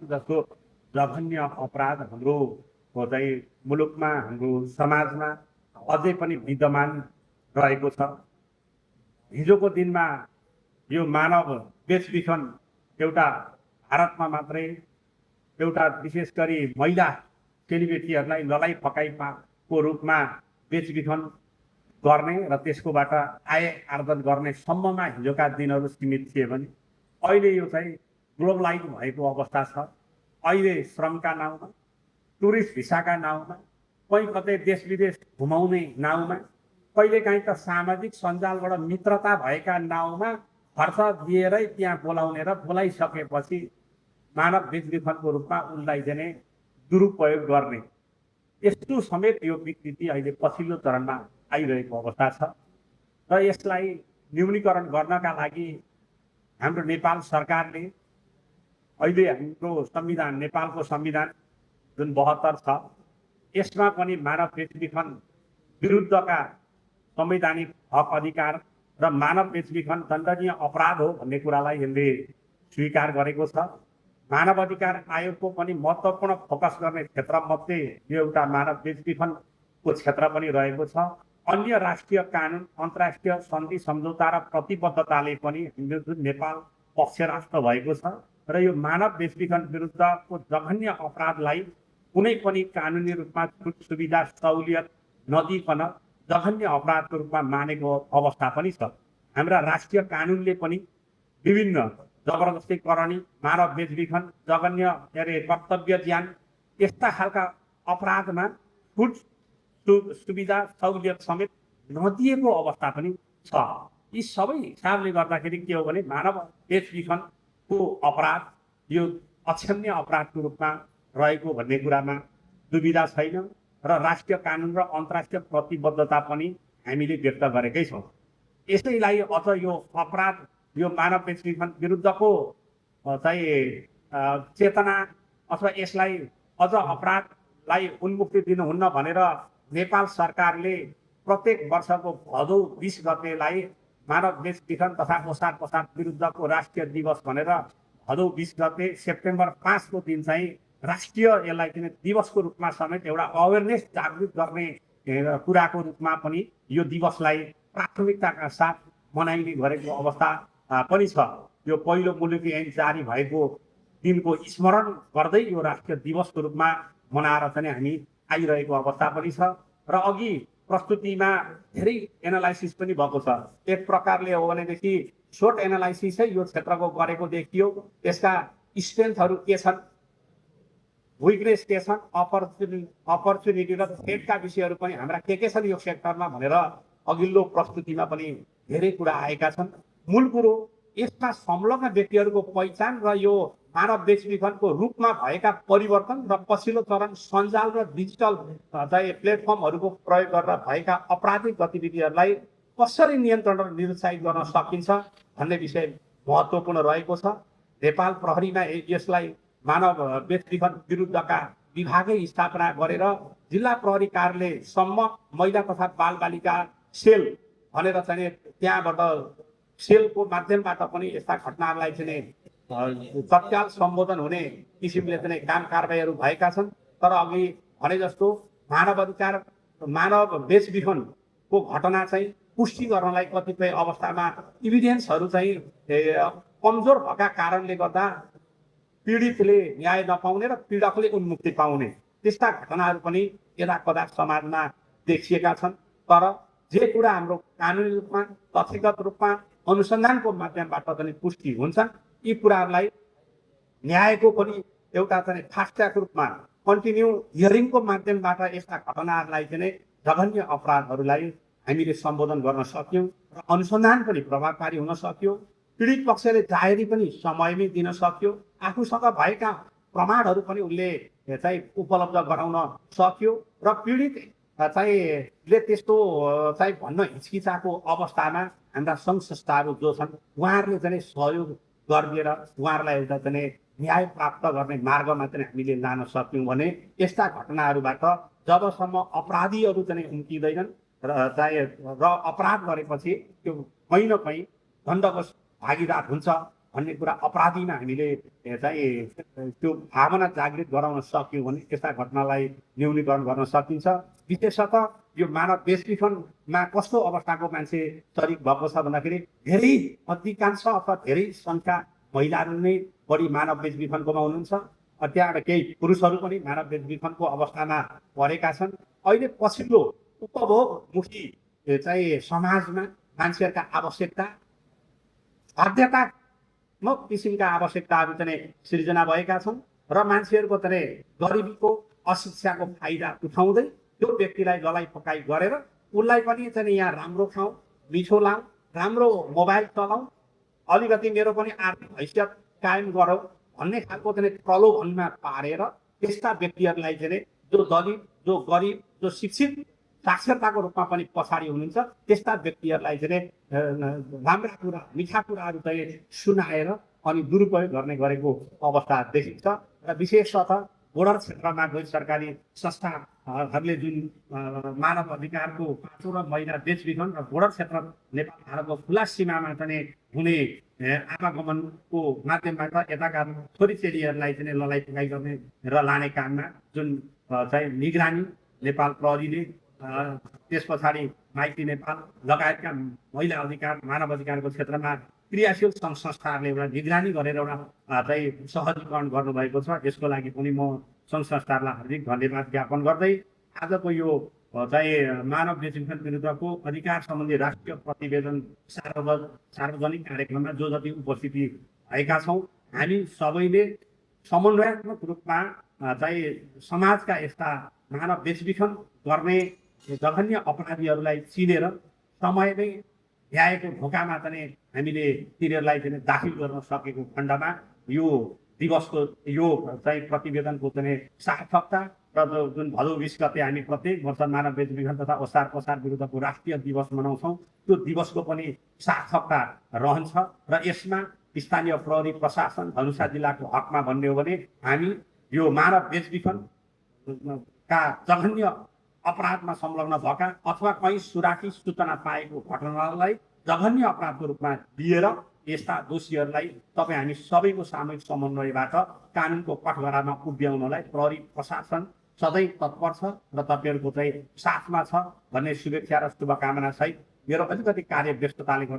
जस्तो जघन्य अपराध हाम्रो चाहिँ मुलुकमा हाम्रो समाजमा अझै पनि विद्यमान रहेको छ। हिजोको दिनमा यो मानव बेचबिखन एउटा भारतमा मात्रै एउटा विशेष गरी महिला चेलीबेटीहरूलाई ललाइ फकाइको रूपमा बेचबिखन गर्ने र त्यसकोबाट आय आर्जन गर्ने सम्ममा हिजोका दिनहरू सीमित थिए भने अहिले यो चाहिँ ग्लोबलाइज भएको अवस्था छ। अहिले श्रमका नाउँमा, टुरिस्ट भिसाका नाउँमा, कहीँ कतै देश विदेश घुमाउने नाउँमा, कहिलेकाहीँ त सामाजिक सञ्जालबाट मित्रता भएका नाउँमा खर्च दिएरै त्यहाँ बोलाउने र बोलाइसकेपछि मानव बेचबिखनको रूपमा उनलाई चाहिँ दुरुपयोग गर्ने यस्तो समेत यो विकृति अहिले पछिल्लो चरणमा आइरहेको अवस्था छ। र यसलाई न्यूनीकरण गर्नका लागि हाम्रो नेपाल सरकारले अहिले हाम्रो संविधान, नेपालको संविधान जुन 72 छ, यसमा पनि मानव बेचबिखन विरुद्धका संवैधानिक हक अधिकार र मानव बेचबिखन दण्डनीय अपराध हो भन्ने कुरालाई यसले स्वीकार गरेको छ। मानव अधिकार आयोगको पनि महत्त्वपूर्ण फोकस गर्ने क्षेत्रमध्ये यो एउटा मानव बेचबिखनको क्षेत्र पनि रहेको छ। अन्य राष्ट्रिय कानुन, अन्तर्राष्ट्रिय सन्धि सम्झौता र प्रतिबद्धताले पनि जुन नेपाल पक्ष राष्ट्र भएको छ र यो मानव बेचबिखन विरुद्धको जघन्य अपराधलाई कुनै पनि कानुनी रूपमा छुट सुविधा सहुलियत नदिइकन जघन्य अपराधको रूपमा मानेको अवस्था पनि छ। हाम्रा राष्ट्रिय कानुनले पनि विभिन्न जबरजस्ती करणी, मानव बेचबिखन, जघन्य कर्तव्य ज्यान यस्ता खालका अपराधमा छुट सुविधा सहुलियत समेत नदिएको अवस्था पनि छ। यी सबै हिसाबले गर्दाखेरि के हो भने मानव बेचबिखनको अपराध यो अक्षम्य अपराधको रूपमा रहेको भन्ने कुरामा दुविधा छैन र राष्ट्रिय कानुन र अन्तर्राष्ट्रिय प्रतिबद्धता पनि हामीले व्यक्त गरेकै छौँ। यसैलाई अझ यो अपराध, यो मानव बेचबिखन विरुद्धको चाहिँ चेतना अथवा यसलाई अझ अपराधलाई उन्मुक्ति दिनुहुन्न भनेर नेपाल सरकारले प्रत्येक वर्षको भदौ 20 गतेलाई मानव बेचबिखन तथा ओसार पसार विरुद्धको राष्ट्रिय दिवस भनेर भदौ 20 गते सेप्टेम्बर 5 को दिन चाहिँ राष्ट्रिय यसलाई किन दिवसको रूपमा समेत एउटा अवेरनेस जागृत गर्ने कुराको रूपमा पनि यो दिवसलाई प्राथमिकताका साथ मनाइने गरेको अवस्था पनि छ। यो पहिलो मुलुकी ऐन जारी भएको दिनको स्मरण गर्दै यो राष्ट्रिय दिवसको रूपमा मनाएर चाहिँ हामी आइरहेको अवस्था पनि छ। र अघि प्रस्तुतिमा धेरै एनालाइसिस पनि भएको छ। एक प्रकारले हो भनेदेखि सर्ट एनालाइसिसै यो क्षेत्रको गरेको देखियो। यसका स्ट्रेन्थहरू के छन्, विकनेस के छन्, अपर्च्युनिटी र थ्रेटका विषयहरू पनि हाम्रा के छन् यो सेक्टरमा भनेर अघिल्लो प्रस्तुतिमा पनि धेरै कुरा आएका छन्। मूल कुरो यसमा संलग्न व्यक्तिहरूको पहिचान र यो मानव बेचबिखनको रूपमा भएका परिवर्तन र पछिल्लो चरण सञ्जाल र डिजिटल प्लेटफर्महरूको प्रयोग गरेर भएका आपराधिक गतिविधिहरूलाई कसरी नियन्त्रण र निरुत्साहित गर्न सकिन्छ भन्ने विषय महत्त्वपूर्ण रहेको छ। नेपाल प्रहरीमा यसलाई मानव बेचबिखन विरुद्धका विभागै स्थापना गरेर जिल्ला प्रहरी कार्यालयसम्म महिला तथा बालबालिका सेल भनेर चाहिँ त्यहाँबाट सेलको माध्यमबाट पनि यस्ता घटनाहरूलाई चाहिँ तत्काल सम्बोधन हुने किसिमले चाहिँ काम कारबाहीहरू भएका छन्। तर अघि भने जस्तो मानव बेचबिखनको घटना चाहिँ पुष्टि गर्नलाई कतिपय अवस्थामा इभिडेन्सहरू चाहिँ कमजोर भएका कारणले गर्दा पीडितले न्याय नपाउने र पीडकले उन्मुक्ति पाउने त्यस्ता घटनाहरू पनि यदाकदा समाजमा देखिएका छन्। तर जे कुरा हाम्रो कानुनी रूपमा, तथ्यगत रूपमा, अनुसन्धानको माध्यमबाट पनि पुष्टि हुन्छन्, यी कुराहरूलाई न्यायको पनि एउटा चाहिँ फास्ट ट्र्याक रूपमा कन्टिन्यू हियरिङको माध्यमबाट यस्ता घटनाहरूलाई चाहिँ जघन्य अपराधहरूलाई हामीले सम्बोधन गर्न सक्यौँ र अनुसन्धान पनि प्रभावकारी हुन सक्यो। पीडित पक्षले जाहेरी पनि समयमै दिन सक्यो। आफूसँग भएका प्रमाणहरू पनि उसले चाहिँ उपलब्ध गराउन सक्यो र पीडित चाहिँले त्यस्तो चाहिँ भन्न हिचकिचाएको अवस्थामा हाम्रा सङ्घ संस्थाहरू जो छन् उहाँहरूले चाहिँ सहयोग गरिदिएर उहाँहरूलाई एउटा चाहिँ न्याय प्राप्त गर्ने मार्गमा चाहिँ हामीले लान सक्यौँ भने यस्ता घटनाहरूबाट जबसम्म अपराधीहरू चाहिँ उम्किँदैनन् र अपराध गरेपछि त्यो कहीँ न कहीँ दण्डको भागीदार हुन्छ भन्ने कुरा अपराधीमा हामीले चाहिँ त्यो भावना जागृत गराउन सक्यौँ भने यस्ता घटनालाई न्यूनीकरण गर्न सकिन्छ। विशेषतः यो मानव बेचबिखनमा कस्तो अवस्थाको मान्छे शरीक भएको छ भन्दाखेरि धेरै अधिकांश अथवा धेरै सङ्ख्या महिलाहरू नै बढी मानव बेचबिखनकोमा हुनुहुन्छ। त्यहाँबाट केही पुरुषहरू पनि मानव बेचबिखनको अवस्थामा परेका छन्। अहिले पछिल्लो उपभोगमुखी चाहिँ समाजमा मान्छेहरूका आवश्यकता बाध्यतात्मक किसिमका आवश्यकताहरू चाहिँ सिर्जना भएका छन् र मान्छेहरूको चाहिँ गरिबीको अशिक्षाको फाइदा उठाउँदै त्यो व्यक्तिलाई ललाइ पकाइ गरेर उसलाई पनि चाहिँ यहाँ राम्रो खाउँ, मिठो लाउँ, राम्रो मोबाइल चलाउँ, अलिकति मेरो पनि आर्थिक हैसियत कायम गरौँ भन्ने खालको चाहिँ प्रलोभनमा पारेर त्यस्ता व्यक्तिहरूलाई चाहिँ जो दलित, जो गरिब, जो शिक्षित, साक्षरताको रूपमा पनि पछाडि हुनुहुन्छ त्यस्ता व्यक्तिहरूलाई चाहिँ राम्रा कुरा, मिठा कुराहरू चाहिँ सुनाएर अनि दुरुपयोग गर्ने गरेको अवस्था देखिन्छ। र विशेषतः बोर्डर क्षेत्रमा गैर सरकारी संस्थाहरूले जुन मानव अधिकारको पाँचौँ र महिला बेचबिखन र बोर्डर क्षेत्र नेपाल भारतको खुला सीमामा चाहिँ हुने आवागमनको माध्यमबाट यताका छोरी चेलीहरूलाई चाहिँ ललाइ पुगाइ गर्ने र लाने काममा जुन चाहिँ निगरानी नेपाल प्रहरीले त्यस पछाडि माइती नेपाल लगायतका महिला अधिकार मानव अधिकारको क्षेत्रमा क्रियाशील सङ्घ संस्थाहरूले एउटा निगरानी गरेर एउटा चाहिँ सहजीकरण गर्नुभएको छ। यसको लागि पनि म सङ्घ संस्थाहरूलाई हार्दिक धन्यवाद ज्ञापन गर्दै आजको यो चाहिँ मानव बेचबिखन विरुद्धको अधिकार सम्बन्धी राष्ट्रिय प्रतिवेदन सार्वजनिक कार्यक्रममा जो जति उपस्थिति भएका छौँ हामी सबैले समन्वयात्मक रूपमा चाहिँ समाजका यस्ता मानव बेचबिखन गर्ने जघन्य अपराधीहरूलाई चिनेर समयमै भ्याएको ढोकामा चाहिँ हामीले तिनीहरूलाई चाहिँ दाखिल गर्न सकेको खण्डमा यो दिवसको यो चाहिँ प्रतिवेदनको चाहिँ सार्थकता र जुन भदौ 20 गते हामी प्रत्येक वर्ष मानव बेचबिखन तथा ओसार पसार विरुद्धको राष्ट्रिय दिवस मनाउँछौँ त्यो दिवसको पनि सार्थकता रहन्छ। र यसमा स्थानीय प्रहरी प्रशासन धनुषा जिल्लाको हकमा भन्ने हो भने हामी यो मानव बेचबिखनका जघन्य अपराधमा संलग्न भएका अथवा कहीँ सुराकी सूचना पाएको घटनालाई जघन्य अपराधको रूपमा लिएर यस्ता दोषीहरूलाई तपाईँ हामी सबैको सामूहिक समन्वयबाट कानुनको कठघरामा उभ्याउनलाई प्रहरी प्रशासन सधैँ तत्पर छ र तपाईँहरूको चाहिँ साथमा छ भन्ने शुभेच्छा र शुभकामना सहित मेरो अलिकति कार्य व्यस्तताले